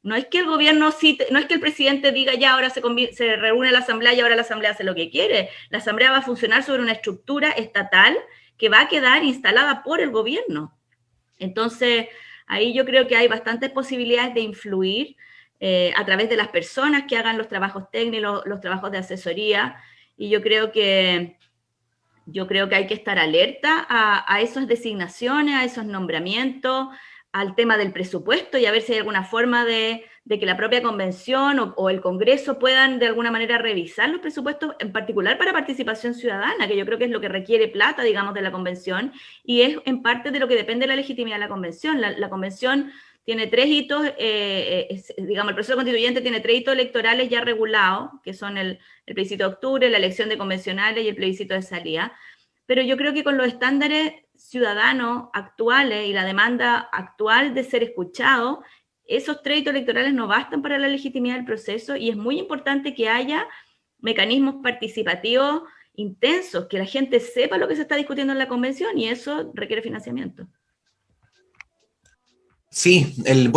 No es que el gobierno no es que el presidente diga ya ahora se reúne la asamblea y ahora la asamblea hace lo que quiere. La asamblea va a funcionar sobre una estructura estatal que va a quedar instalada por el gobierno. Entonces, ahí yo creo que hay bastantes posibilidades de influir a través de las personas que hagan los trabajos técnicos, los trabajos de asesoría, y yo creo que hay que estar alerta a esas designaciones, a esos nombramientos, al tema del presupuesto y a ver si hay alguna forma de que la propia convención o el Congreso puedan de alguna manera revisar los presupuestos, en particular para participación ciudadana, que yo creo que es lo que requiere plata, digamos, de la convención, y es en parte de lo que depende de la legitimidad de la convención. La convención tiene 3 hitos, digamos, el proceso constituyente tiene 3 hitos electorales ya regulados, que son el plebiscito de octubre, la elección de convencionales y el plebiscito de salida. Pero yo creo que con los estándares ciudadanos actuales y la demanda actual de ser escuchado, esos 3 hitos electorales no bastan para la legitimidad del proceso, y es muy importante que haya mecanismos participativos intensos, que la gente sepa lo que se está discutiendo en la convención, y eso requiere financiamiento. Sí, el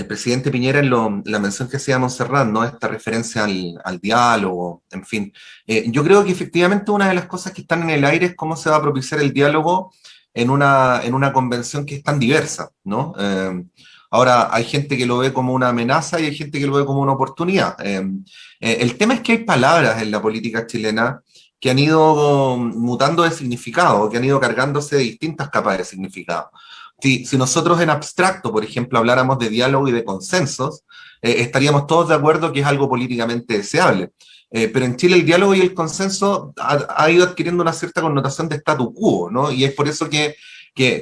presidente Piñera en la mención que hacía Montserrat, ¿no? Esta referencia al diálogo, en fin. Yo creo que efectivamente una de las cosas que están en el aire es cómo se va a propiciar el diálogo en una convención que es tan diversa, ¿no? Ahora, hay gente que lo ve como una amenaza y hay gente que lo ve como una oportunidad. El tema es que hay palabras en la política chilena que han ido mutando de significado, que han ido cargándose de distintas capas de significado. Si nosotros en abstracto, por ejemplo, habláramos de diálogo y de consensos, estaríamos todos de acuerdo que es algo políticamente deseable. Pero en Chile el diálogo y el consenso ha ido adquiriendo una cierta connotación de statu quo, ¿no? Y es por eso que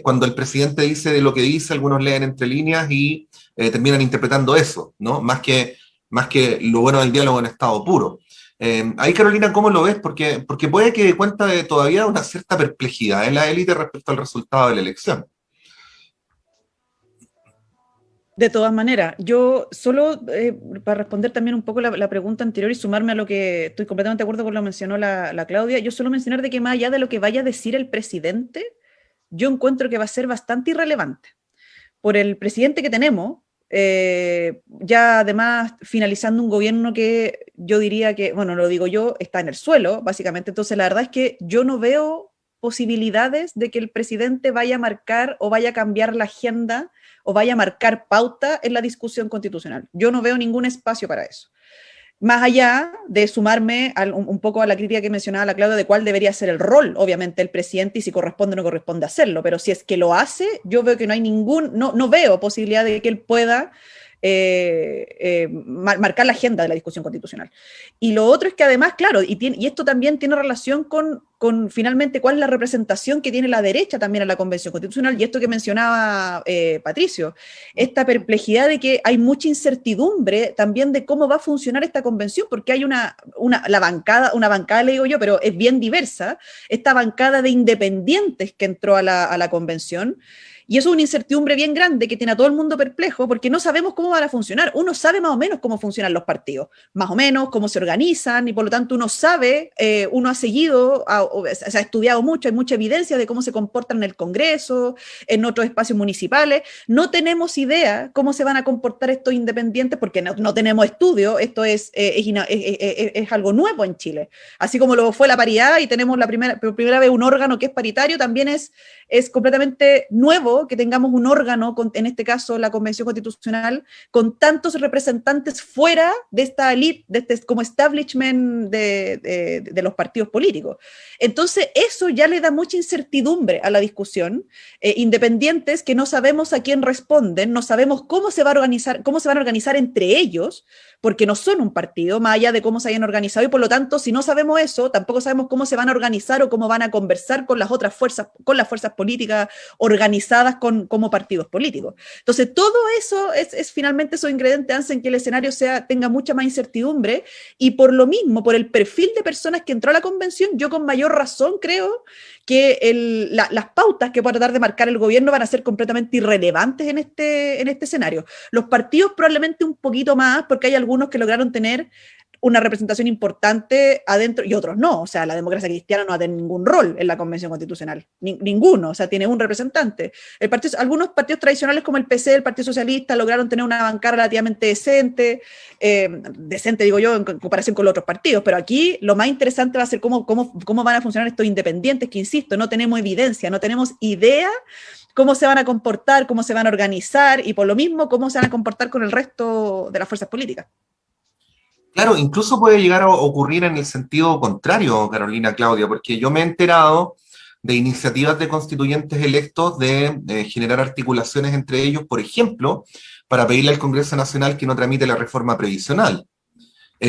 cuando el presidente dice de lo que dice, algunos leen entre líneas y terminan interpretando eso, ¿no? Más que lo bueno del diálogo en estado puro. Ahí, Carolina, ¿cómo lo ves? Porque puede que dé cuenta de todavía una cierta perplejidad en la élite respecto al resultado de la elección. De todas maneras, yo solo para responder también un poco la pregunta anterior y sumarme a lo que estoy completamente de acuerdo con lo que mencionó la Claudia, yo solo mencionar de que más allá de lo que vaya a decir el presidente, yo encuentro que va a ser bastante irrelevante. Por el presidente que tenemos, ya además finalizando un gobierno que yo diría que, bueno, lo digo yo, está en el suelo, básicamente. Entonces la verdad es que yo no veo posibilidades de que el presidente vaya a marcar o vaya a cambiar la agenda o vaya a marcar pauta en la discusión constitucional. Yo no veo ningún espacio para eso. Más allá de sumarme un poco a la crítica que mencionaba la Claudia de cuál debería ser el rol, obviamente, del presidente y si corresponde o no corresponde hacerlo, pero si es que lo hace, yo veo que no hay no veo posibilidad de que él pueda marcar la agenda de la discusión constitucional. Y lo otro es que además, claro, y esto también tiene relación con finalmente cuál es la representación que tiene la derecha también en la Convención Constitucional, y esto que mencionaba Patricio, esta perplejidad de que hay mucha incertidumbre también de cómo va a funcionar esta convención, porque hay una bancada, le digo yo, pero es bien diversa, esta bancada de independientes que entró a la convención. Y eso es una incertidumbre bien grande que tiene a todo el mundo perplejo porque no sabemos cómo van a funcionar. Uno sabe más o menos cómo funcionan los partidos, más o menos cómo se organizan y por lo tanto uno sabe, uno ha seguido, se ha estudiado mucho, hay mucha evidencia de cómo se comportan en el Congreso, en otros espacios municipales. No tenemos idea cómo se van a comportar estos independientes porque no tenemos estudio. Esto es algo nuevo en Chile. Así como lo fue la paridad y tenemos por primera vez un órgano que es paritario, también es completamente nuevo que tengamos un órgano, en este caso la Convención Constitucional, con tantos representantes fuera de esta elite, de este como establishment de los partidos políticos. Entonces eso ya le da mucha incertidumbre a la discusión, independientes que no sabemos a quién responden, no sabemos cómo se van a organizar entre ellos, porque no son un partido, más allá de cómo se hayan organizado, y por lo tanto, si no sabemos eso, tampoco sabemos cómo se van a organizar o cómo van a conversar con las otras fuerzas, con las fuerzas políticas organizadas como partidos políticos. Entonces, todo eso finalmente esos ingredientes hacen que el escenario tenga mucha más incertidumbre, y por lo mismo, por el perfil de personas que entró a la convención, yo con mayor razón creo que las pautas que pueda tratar de marcar el gobierno van a ser completamente irrelevantes en este escenario. Los partidos probablemente un poquito más, porque hay algunos que lograron tener una representación importante adentro y otros no. O sea, la democracia cristiana no va a tener ningún rol en la Convención Constitucional, ninguno, o sea, tiene un representante. Algunos partidos tradicionales como el PC, el Partido Socialista, lograron tener una bancada relativamente decente digo yo, en comparación con los otros partidos, pero aquí lo más interesante va a ser cómo van a funcionar estos independientes, que insisto, no tenemos evidencia, no tenemos idea cómo se van a comportar, cómo se van a organizar y por lo mismo cómo se van a comportar con el resto de las fuerzas políticas. Claro, incluso puede llegar a ocurrir en el sentido contrario, Carolina, Claudia, porque yo me he enterado de iniciativas de constituyentes electos de generar articulaciones entre ellos, por ejemplo, para pedirle al Congreso Nacional que no tramite la reforma previsional,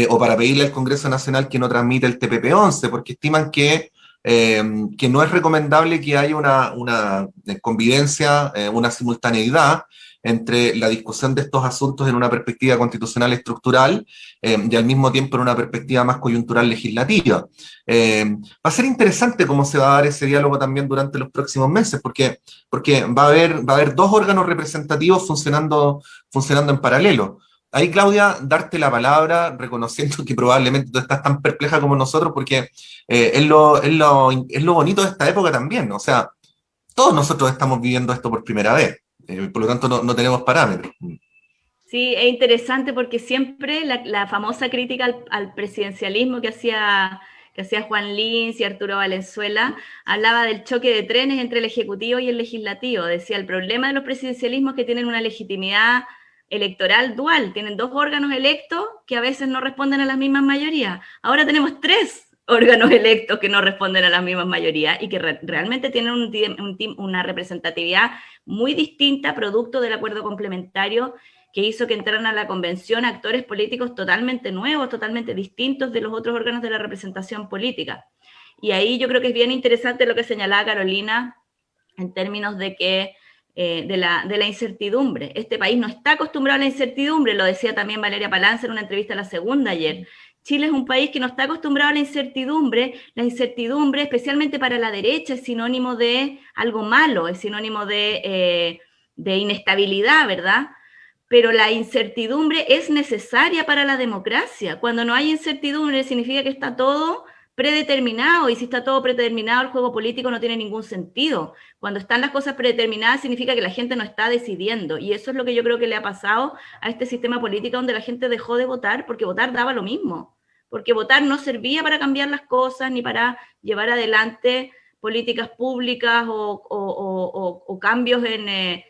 o para pedirle al Congreso Nacional que no tramite el TPP-11, porque estiman que no es recomendable que haya una convivencia, una simultaneidad entre la discusión de estos asuntos en una perspectiva constitucional estructural y al mismo tiempo en una perspectiva más coyuntural legislativa. Va a ser interesante cómo se va a dar ese diálogo también durante los próximos meses, porque va a haber dos órganos representativos funcionando en paralelo. Ahí, Claudia, darte la palabra, reconociendo que probablemente tú estás tan perpleja como nosotros, porque es lo bonito de esta época también. O sea, todos nosotros estamos viviendo esto por primera vez. Por lo tanto, no tenemos parámetros. Sí, es interesante porque siempre la famosa crítica al presidencialismo que hacía Juan Lins y Arturo Valenzuela, hablaba del choque de trenes entre el Ejecutivo y el Legislativo. Decía, el problema de los presidencialismos es que tienen una legitimidad electoral dual, tienen dos órganos electos que a veces no responden a las mismas mayorías. Ahora tenemos tres órganos electos que no responden a las mismas mayorías y que realmente tienen una representatividad muy distinta, producto del acuerdo complementario que hizo que entraran a la convención actores políticos totalmente nuevos, totalmente distintos de los otros órganos de la representación política. Y ahí yo creo que es bien interesante lo que señalaba Carolina en términos de que de la incertidumbre. Este país no está acostumbrado a la incertidumbre, lo decía también Valeria Palanza en una entrevista a La Segunda ayer. Chile es un país que no está acostumbrado a la incertidumbre, especialmente para la derecha, es sinónimo de algo malo, es sinónimo de inestabilidad, ¿verdad? Pero la incertidumbre es necesaria para la democracia. Cuando no hay incertidumbre significa que está todo predeterminado, y si está todo predeterminado, el juego político no tiene ningún sentido. Cuando están las cosas predeterminadas significa que la gente no está decidiendo, y eso es lo que yo creo que le ha pasado a este sistema político, donde la gente dejó de votar porque votar daba lo mismo, porque votar no servía para cambiar las cosas ni para llevar adelante políticas públicas o cambios en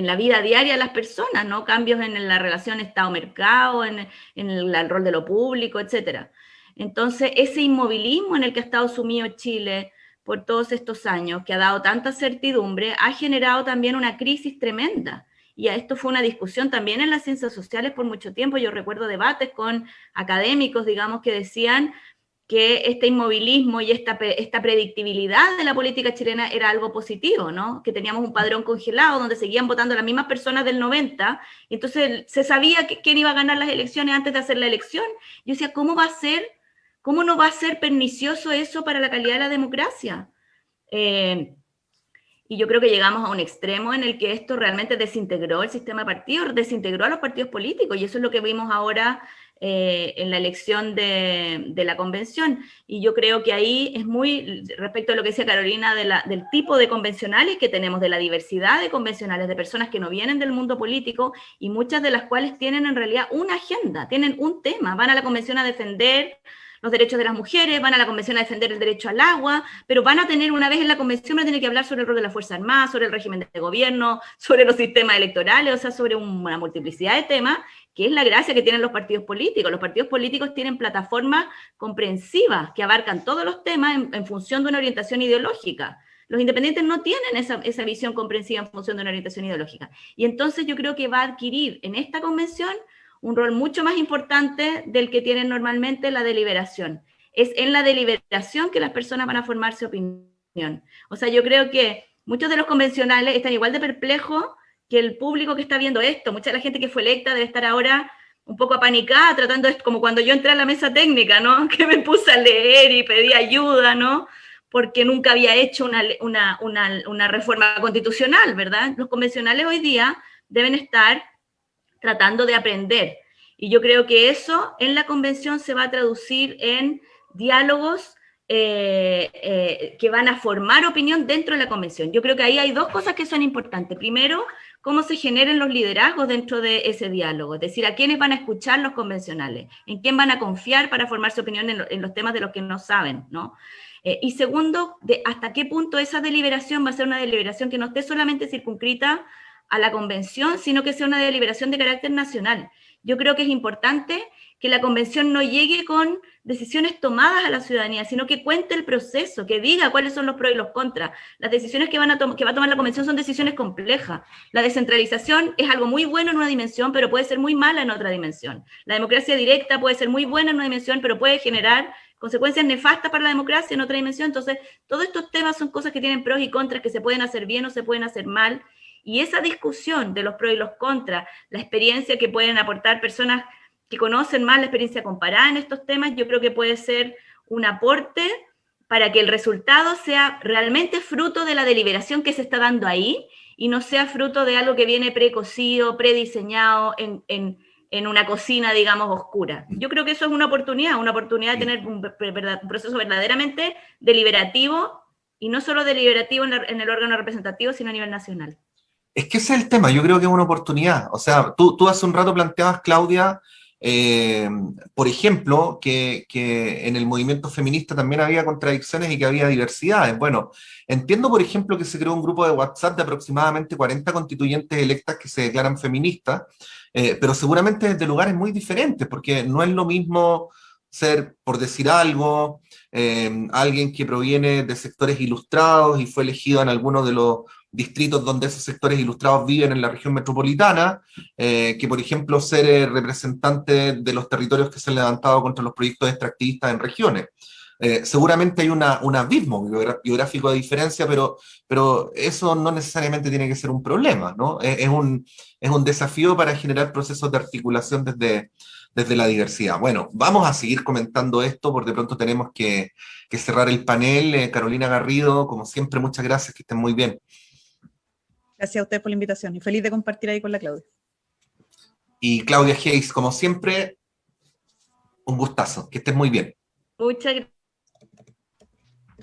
la vida diaria de las personas, ¿no? Cambios en la relación Estado-mercado, en el rol de lo público, etcétera. Entonces, ese inmovilismo en el que ha estado sumido Chile por todos estos años, que ha dado tanta certidumbre, ha generado también una crisis tremenda. Y a esto fue una discusión también en las ciencias sociales por mucho tiempo. Yo recuerdo debates con académicos, digamos, que decían que este inmovilismo y esta predictibilidad de la política chilena era algo positivo, ¿no? Que teníamos un padrón congelado donde seguían votando las mismas personas del 90, y entonces se sabía quién iba a ganar las elecciones antes de hacer la elección. Yo decía, ¿cómo no va a ser pernicioso eso para la calidad de la democracia? Y yo creo que llegamos a un extremo en el que esto realmente desintegró el sistema de partidos, desintegró a los partidos políticos, y eso es lo que vimos ahora en la elección de la convención. Y yo creo que ahí es muy, respecto a lo que decía Carolina, del tipo de convencionales que tenemos, de la diversidad de convencionales, de personas que no vienen del mundo político, y muchas de las cuales tienen en realidad una agenda, tienen un tema, van a la convención a defender los derechos de las mujeres, van a la convención a defender el derecho al agua, pero van a tener, una vez en la convención, van a tener que hablar sobre el rol de la Fuerza Armada, sobre el régimen de gobierno, sobre los sistemas electorales, o sea, sobre una multiplicidad de temas, que es la gracia que tienen los partidos políticos. Los partidos políticos tienen plataformas comprensivas que abarcan todos los temas en función de una orientación ideológica. Los independientes no tienen esa visión comprensiva en función de una orientación ideológica. Y entonces yo creo que va a adquirir en esta convención un rol mucho más importante del que tienen normalmente la deliberación. Es en la deliberación que las personas van a formarse opinión. O sea, yo creo que muchos de los convencionales están igual de perplejos que el público que está viendo esto. Mucha de la gente que fue electa debe estar ahora un poco apanicada, tratando de, como cuando yo entré a la mesa técnica, ¿no? Que me puse a leer y pedí ayuda, ¿no? Porque nunca había hecho una reforma constitucional, ¿verdad? Los convencionales hoy día deben estar tratando de aprender. Y yo creo que eso en la convención se va a traducir en diálogos que van a formar opinión dentro de la convención. Yo creo que ahí hay dos cosas que son importantes. Primero, cómo se generen los liderazgos dentro de ese diálogo, es decir, a quiénes van a escuchar los convencionales, en quién van a confiar para formarse opinión en los temas de los que no saben, ¿no? Y segundo, hasta qué punto esa deliberación va a ser una deliberación que no esté solamente circunscrita a la convención, sino que sea una deliberación de carácter nacional. Yo creo que es importante que la convención no llegue con decisiones tomadas a la ciudadanía, sino que cuente el proceso, que diga cuáles son los pros y los contras. Las decisiones que va a tomar la convención son decisiones complejas. La descentralización es algo muy bueno en una dimensión, pero puede ser muy mala en otra dimensión. La democracia directa puede ser muy buena en una dimensión, pero puede generar consecuencias nefastas para la democracia en otra dimensión. Entonces, todos estos temas son cosas que tienen pros y contras, que se pueden hacer bien o se pueden hacer mal, y esa discusión de los pros y los contras, la experiencia que pueden aportar personas que conocen más la experiencia comparada en estos temas, yo creo que puede ser un aporte para que el resultado sea realmente fruto de la deliberación que se está dando ahí, y no sea fruto de algo que viene precocido, prediseñado en una cocina, digamos, oscura. Yo creo que eso es una oportunidad de tener un proceso verdaderamente deliberativo, y no solo deliberativo en el órgano representativo, sino a nivel nacional. Es que ese es el tema, yo creo que es una oportunidad. O sea, tú hace un rato planteabas, Claudia, por ejemplo, que en el movimiento feminista también había contradicciones y que había diversidades. Bueno, entiendo, por ejemplo, que se creó un grupo de WhatsApp de aproximadamente 40 constituyentes electas que se declaran feministas, pero seguramente desde lugares muy diferentes, porque no es lo mismo ser, por decir algo, alguien que proviene de sectores ilustrados y fue elegido en alguno de los distritos donde esos sectores ilustrados viven en la región metropolitana, que por ejemplo ser representante de los territorios que se han levantado contra los proyectos extractivistas en regiones. Seguramente hay un abismo biográfico de diferencia, pero eso no necesariamente tiene que ser un problema, ¿no? Es un desafío para generar procesos de articulación desde la diversidad. Bueno, vamos a seguir comentando esto, porque de pronto tenemos que cerrar el panel. Carolina Garrido, como siempre, muchas gracias, que estén muy bien. Gracias a usted por la invitación y feliz de compartir ahí con la Claudia. Y Claudia Hayes, como siempre, un gustazo, que estés muy bien. Muchas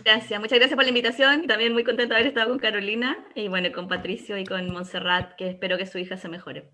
gracias por la invitación, y también muy contenta de haber estado con Carolina, y bueno, con Patricio y con Montserrat, que espero que su hija se mejore.